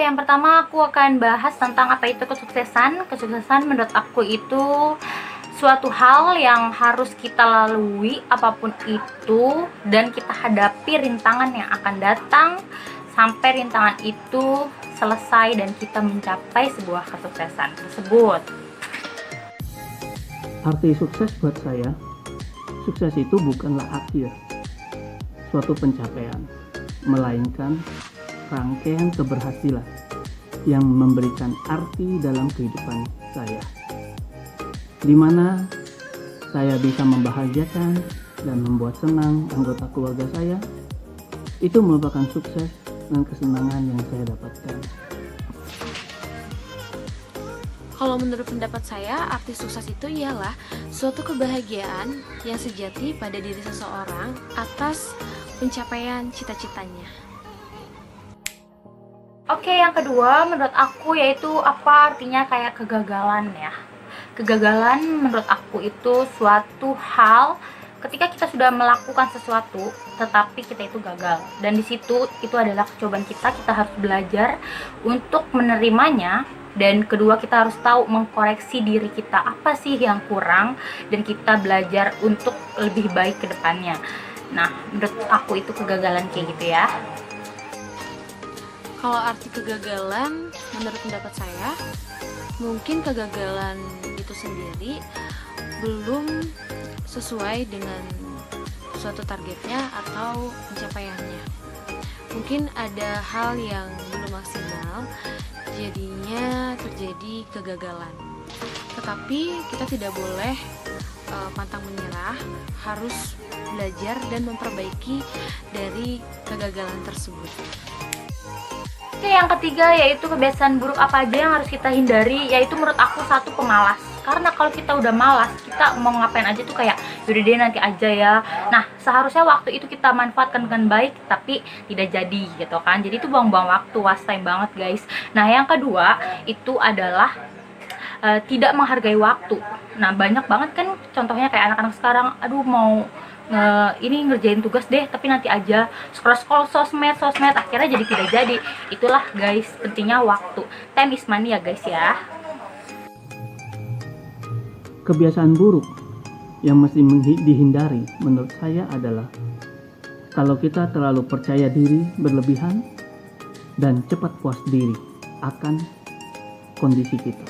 yang pertama aku akan bahas tentang apa itu kesuksesan. Kesuksesan menurut aku itu suatu hal yang harus kita lalui apapun itu, dan kita hadapi rintangan yang akan datang sampai rintangan itu selesai dan kita mencapai sebuah kesuksesan tersebut. Arti sukses buat saya, sukses itu bukanlah akhir suatu pencapaian, melainkan rangkaian keberhasilan yang memberikan arti dalam kehidupan saya, di mana saya bisa membahagiakan dan membuat senang anggota keluarga saya. Itu merupakan sukses dan kesenangan yang saya dapatkan. Kalau menurut pendapat saya, arti sukses itu ialah suatu kebahagiaan yang sejati pada diri seseorang atas pencapaian cita-citanya. Oke, yang kedua menurut aku yaitu apa artinya kayak kegagalan ya. Kegagalan menurut aku itu suatu hal ketika kita sudah melakukan sesuatu tetapi kita itu gagal, dan di situ itu adalah cobaan kita harus belajar untuk menerimanya, dan kedua kita harus tahu mengkoreksi diri kita apa sih yang kurang dan kita belajar untuk lebih baik ke depannya. Nah, menurut aku itu kegagalan kayak gitu ya. Kalau arti kegagalan, menurut pendapat saya, mungkin kegagalan itu sendiri belum sesuai dengan suatu targetnya atau pencapaiannya. Mungkin ada hal yang belum maksimal, jadinya terjadi kegagalan. Tetapi kita tidak boleh pantang menyerah, harus belajar dan memperbaiki dari kegagalan tersebut. Oke, yang ketiga yaitu kebiasaan buruk apa aja yang harus kita hindari, yaitu menurut aku satu, pemalas. Karena kalau kita udah malas, kita mau ngapain aja tuh kayak yaudah deh nanti aja ya. Nah, seharusnya waktu itu kita manfaatkan dengan baik, tapi tidak jadi gitu kan. Jadi itu buang-buang waktu, waste time banget guys. Nah, yang kedua itu adalah tidak menghargai waktu. Nah, banyak banget kan contohnya kayak anak-anak sekarang, aduh mau ini ngerjain tugas deh tapi nanti aja, scroll sosmed akhirnya jadi tidak jadi. Itulah guys pentingnya waktu. Time is money ya guys ya. Kebiasaan buruk yang mesti dihindari menurut saya adalah kalau kita terlalu percaya diri berlebihan dan cepat puas diri akan kondisi kita.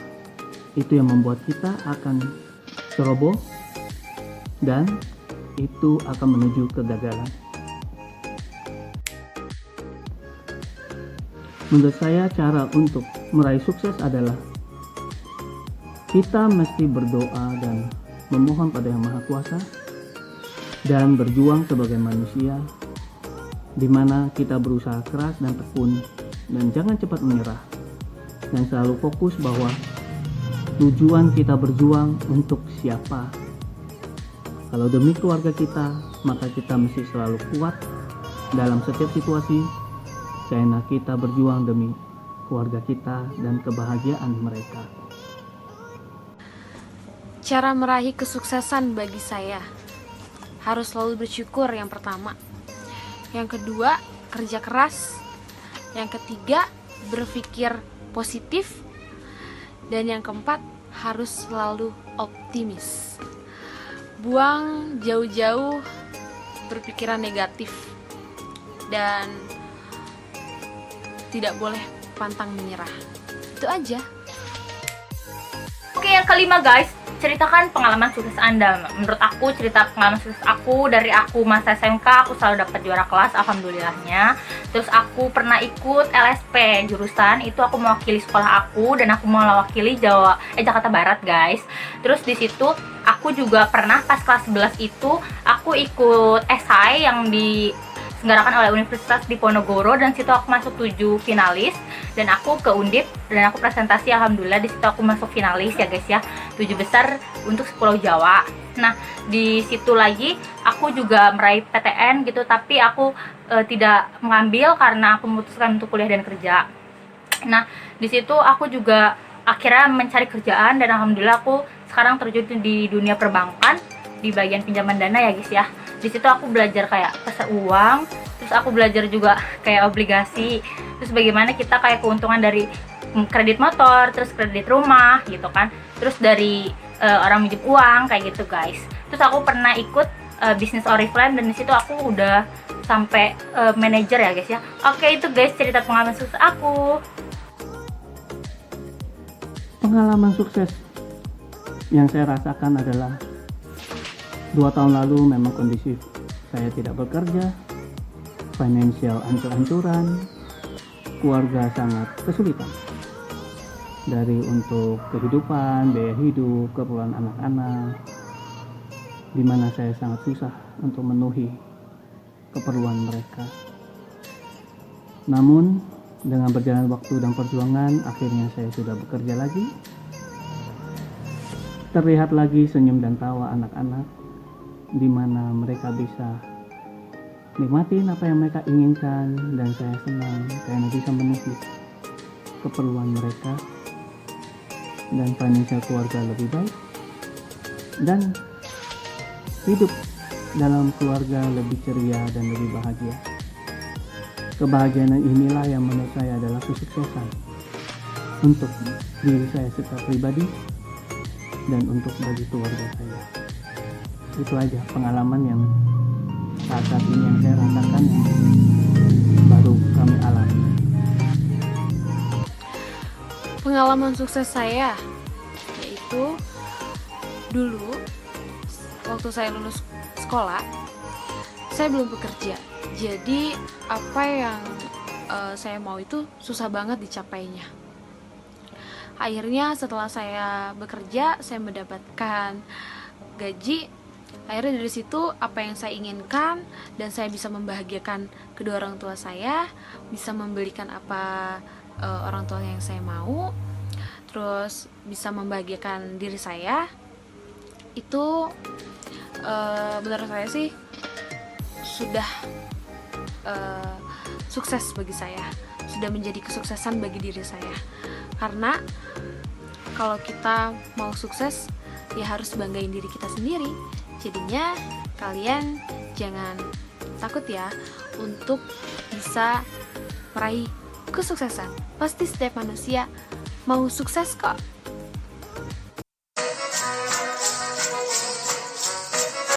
Itu yang membuat kita akan ceroboh dan itu akan menuju kegagalan. Menurut saya cara untuk meraih sukses adalah kita mesti berdoa dan memohon pada Yang Maha Kuasa dan berjuang sebagai manusia, di mana kita berusaha keras dan tekun dan jangan cepat menyerah, dan selalu fokus bahwa tujuan kita berjuang untuk siapa. Kalau demi keluarga kita, maka kita mesti selalu kuat dalam setiap situasi, karena kita berjuang demi keluarga kita dan kebahagiaan mereka. Cara meraih kesuksesan bagi saya harus selalu bersyukur, yang pertama. Yang kedua, kerja keras. Yang ketiga, berpikir positif. Dan yang keempat, harus selalu optimis. Buang jauh-jauh berpikiran negatif dan tidak boleh pantang menyerah. Itu aja. Oke, yang kelima guys, ceritakan pengalaman sukses Anda. Menurut aku, cerita pengalaman sukses aku dari aku masa SMK, aku selalu dapat juara kelas, alhamdulillahnya. Terus aku pernah ikut LSP jurusan, itu aku mewakili sekolah aku dan aku mewakili Jakarta Barat, guys. Terus di situ aku juga pernah pas kelas 11 itu aku ikut esai yang diselenggarakan oleh Universitas Diponegoro, dan situ aku masuk 7 finalis, dan aku ke Undip dan aku presentasi, alhamdulillah di situ aku masuk finalis ya guys ya, 7 besar untuk Pulau Jawa. Nah, di situ lagi aku juga meraih PTN gitu, tapi aku tidak mengambil karena aku memutuskan untuk kuliah dan kerja. Nah, di situ aku juga akhirnya mencari kerjaan dan alhamdulillah aku sekarang terjun di dunia perbankan di bagian pinjaman dana ya guys ya. Di situ aku belajar kayak pasar uang, terus aku belajar juga kayak obligasi, terus bagaimana kita kayak keuntungan dari kredit motor, terus kredit rumah gitu kan, terus dari orang minjem uang kayak gitu guys. Terus aku pernah ikut bisnis Oriflame dan di situ aku udah sampai manajer ya guys ya. Oke, itu guys cerita pengalaman sukses aku. Pengalaman sukses yang saya rasakan adalah 2 tahun lalu memang kondisi saya tidak bekerja, finansial ancur-ancuran, keluarga sangat kesulitan. Dari untuk kehidupan, biaya hidup, keperluan anak-anak, di mana saya sangat susah untuk memenuhi keperluan mereka. Namun, dengan berjalan waktu dan perjuangan, akhirnya saya sudah bekerja lagi. Terlihat lagi senyum dan tawa anak-anak, di mana mereka bisa nikmatin apa yang mereka inginkan, dan saya senang karena bisa memenuhi keperluan mereka dan finansial keluarga lebih baik, dan hidup dalam keluarga lebih ceria dan lebih bahagia. Kebahagiaan inilah yang menurut saya adalah kesuksesan untuk diri saya secara pribadi dan untuk bagi keluarga saya. Itu aja pengalaman yang saat ini yang saya rasakan, yang baru kami alami. Pengalaman sukses saya yaitu dulu waktu saya lulus sekolah, saya belum bekerja. Jadi apa yang saya mau itu susah banget dicapainya. Akhirnya setelah saya bekerja, saya mendapatkan gaji. Akhirnya dari situ apa yang saya inginkan, dan saya bisa membahagiakan kedua orang tua saya, bisa membelikan apa orang tua yang saya mau, terus bisa membahagiakan diri saya. Itu menurut saya sih sudah sukses bagi saya, sudah menjadi kesuksesan bagi diri saya. Karena kalau kita mau sukses, ya harus banggain diri kita sendiri. Jadinya kalian jangan takut ya untuk bisa meraih kesuksesan. Pasti setiap manusia mau sukses kok.